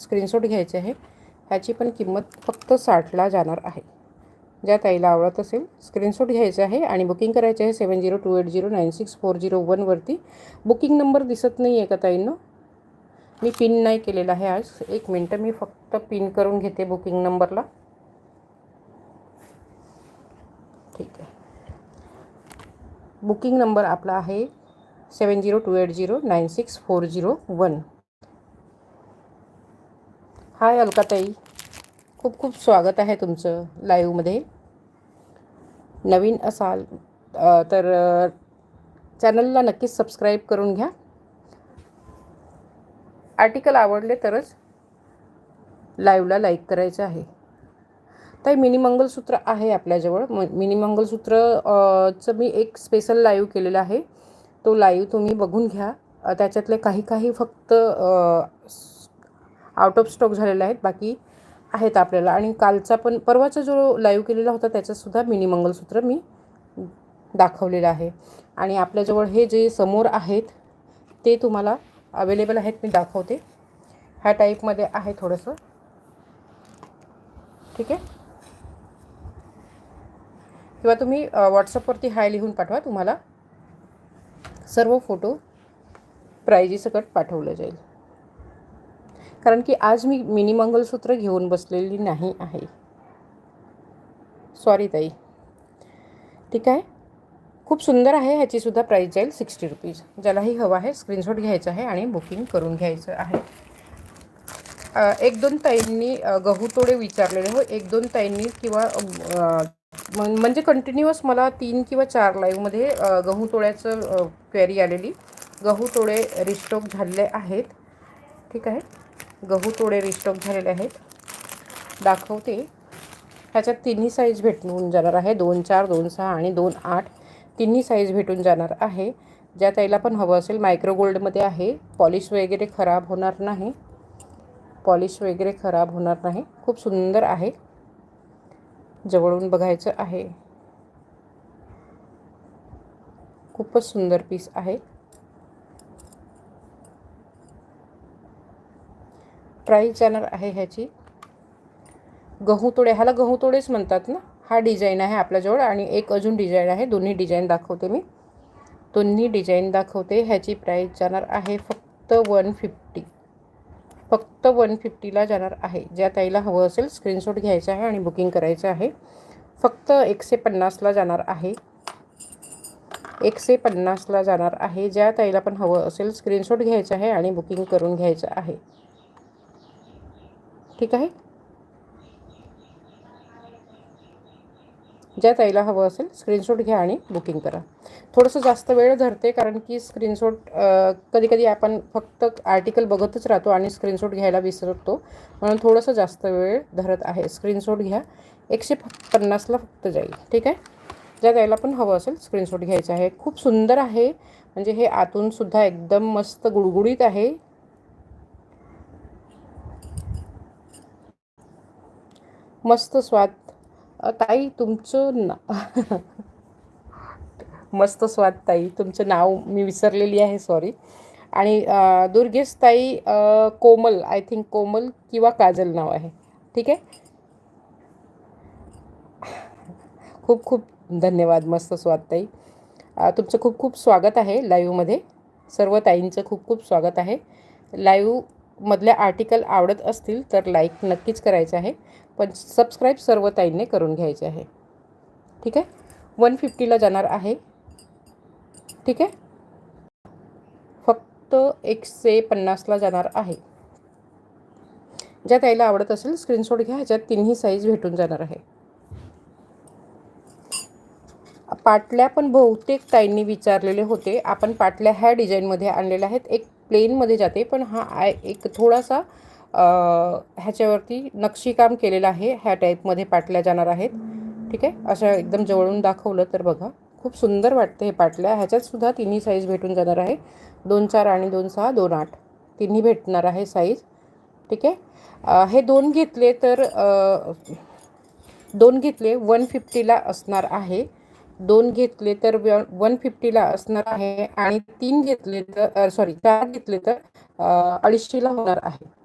Screenshot घ्यायचे आहे. ह्याची पण किंमत फक्त 60ला जाणार आहे. ज्या ताईला आवडत असेल स्क्रीनशॉट घ्यायचा आहे आणि बुकिंग करायचे आहे 7028096401 वरती. बुकिंग नंबर दिसत नाही आहे का ताईंनो? मी पिन नाही केलेला आहे आज. 1 मिनटं मी फक्त पिन करून घेते बुकिंग नंबरला. ठीक आहे. बुकिंग नंबर आपला आहे 7028096401. हाय अलकाताई, खूप खूप स्वागत आहे तुमचं लाईव्हमध्ये. नवीन असाल तर चॅनलला नक्कीच सबस्क्राईब करून घ्या. आर्टिकल आवडले तरच लाईव्हला लाईक करायचं आहे. ताई मिनी मंगलसूत्र आहे आपल्याजवळ. मिनी मंगलसूत्रचं मी एक स्पेशल लाईव्ह केलेला आहे. तो लाईव्ह तुम्ही बघून घ्या. त्याच्यातले काही फक्त आउट ऑफ स्टॉक झालेले आहेत, बाकी आहेत आपल्याला. आणि कालचा पण परवाचा जो लाईव्ह केलेला होता त्याच्यासुद्धा मिनी मंगलसूत्र मी दाखवलेलं आहे. आणि आपल्याजवळ हे जे समोर आहेत ते तुम्हाला अवेलेबल आहेत, मी दाखवते. ह्या टाईपमध्ये आहे थोडंसं. ठीक आहे. किंवा तुम्ही व्हॉट्सअपवरती हाय लिहून पाठवा, तुम्हाला सर्व फोटो प्राइजीसकट पाठवलं जाईल. कारण की आज मी मिनी मंगलसूत्र घेऊन बसलेली नाही आहे. सॉरी ताई. ठीक आहे. खूप सुंदर आहे. ह्याचीसुद्धा प्राईस जाईल 60 रुपीज. ज्यालाही हवं आहे स्क्रीनशॉट घ्यायचा आहे आणि बुकिंग करून घ्यायचं आहे. 1-2 ताईंनी गहू तोडे विचारलेले हो. 1-2 ताईंनी किंवा म्हणजे कंटिन्युअस मला 3 किंवा 4 लाईव्हमध्ये गहू तोड्याचं क्वेरी आलेली. गहू तोडे रिस्टॉक झालेले आहेत. ठीक आहे. गहू तोडे रिस्टॉक झालेले आहेत. दाखवते. ह्याच्यात तिन्ही साईज भेटून जाणार आहे. 2-4, 2-6 आणि 2-8 तिन्ही साईज भेटून जाणार आहे. ज्या ताईला पण हवं असेल. मायक्रो गोल्डमध्ये आहे. पॉलिश वगैरे खराब होणार नाही. खूप सुंदर आहे. जवळून बघायचं आहे. खूपच सुंदर पीस आहे. प्राईस जाणार आहे ह्याची गहू तोडे. ह्याला गहू तोडेच म्हणतात ना. हा डिझाईन आहे आपल्याजवळ आणि एक अजून डिझाईन आहे. दोन्ही डिझाईन दाखवते मी. ह्याची प्राईस जाणार आहे फक्त 150. फक्त 150ला जाणार आहे. ज्या ताईला हवं असेल स्क्रीनशॉट घ्यायचा आहे आणि बुकिंग करायचं आहे. फक्त 150ला जाणार आहे. 150ला जाणार आहे. ज्या ताईला पण हवं असेल स्क्रीनशॉट घ्यायचा आहे आणि बुकिंग करून घ्यायचं आहे. ठीक आहे. ज्या ताईला हवं असेल स्क्रीनशॉट घ्या आणि बुकिंग करा. थोडंसं जास्त वेळ धरते कारण की स्क्रीनशॉट कधी आपण फक्त आर्टिकल बघतच राहतो आणि स्क्रीनशॉट घ्यायला विसरतो, म्हणून थोडंसं जास्त वेळ धरत आहे. स्क्रीनशॉट घ्या. 150ला फक्त जाईल. ठीक आहे. ज्या ताईला पण हवं असेल स्क्रीनशॉट घ्यायचा आहे. खूप सुंदर आहे. म्हणजे हे आतूनसुद्धा एकदम मस्त गुळगुळीत आहे. मस्त स्वाद. ताई तुमचं मस्त स्वाद ताई. तुमचं नाव मी विसरलेली आहे, सॉरी. आणि दुर्गेश ताई कोमल, आय थिंक कोमल किंवा काजल नाव आहे. ठीक आहे. खूप खूप धन्यवाद. मस्त स्वाद ताई. तुमचं खूप खूप स्वागत आहे लाईव्हमध्ये. सर्व ताईंचं खूप खूप स्वागत आहे. लाईव्हमधल्या आर्टिकल आवडत असतील तर लाईक नक्कीच करायचं आहे, पण सबस्क्राईब सर्व ताईंनी करून घ्यायचे आहे. ठीक आहे. 150ला जाणार आहे. ठीक आहे. फक्त 150ला जाणार आहे. ज्या ताईला आवडत असेल स्क्रीनशॉट घ्या. ह्याच्यात तिन्ही साईज भेटून जाणार आहे. पाटल्या पण बहुतेक ताईंनी विचारलेले होते. आपण पाटल्या ह्या डिझाईनमध्ये आणलेल्या आहेत. एक प्लेनमध्ये जाते, पण हा एक थोडासा ह्याच्यावरती नक्षीकाम केलेलं आहे. ह्या टाईपमध्ये पाटल्या जाणार आहेत. ठीक आहे. असं एकदम जवळून दाखवलं तर बघा, खूप सुंदर वाटते हे पाटल्या. ह्याच्यातसुद्धा तिन्ही साईज भेटून जाणार आहे. 2-4 आणि 2-6, 2-8 तिन्ही भेटणार आहे साईज. ठीक आहे. हे 2 घेतले तर 2 घेतले 150ला असणार आहे. 2 घेतले तर 150ला असणार आहे. आणि 3 घेतले तर 4 घेतले तर 250ला होणार आहे.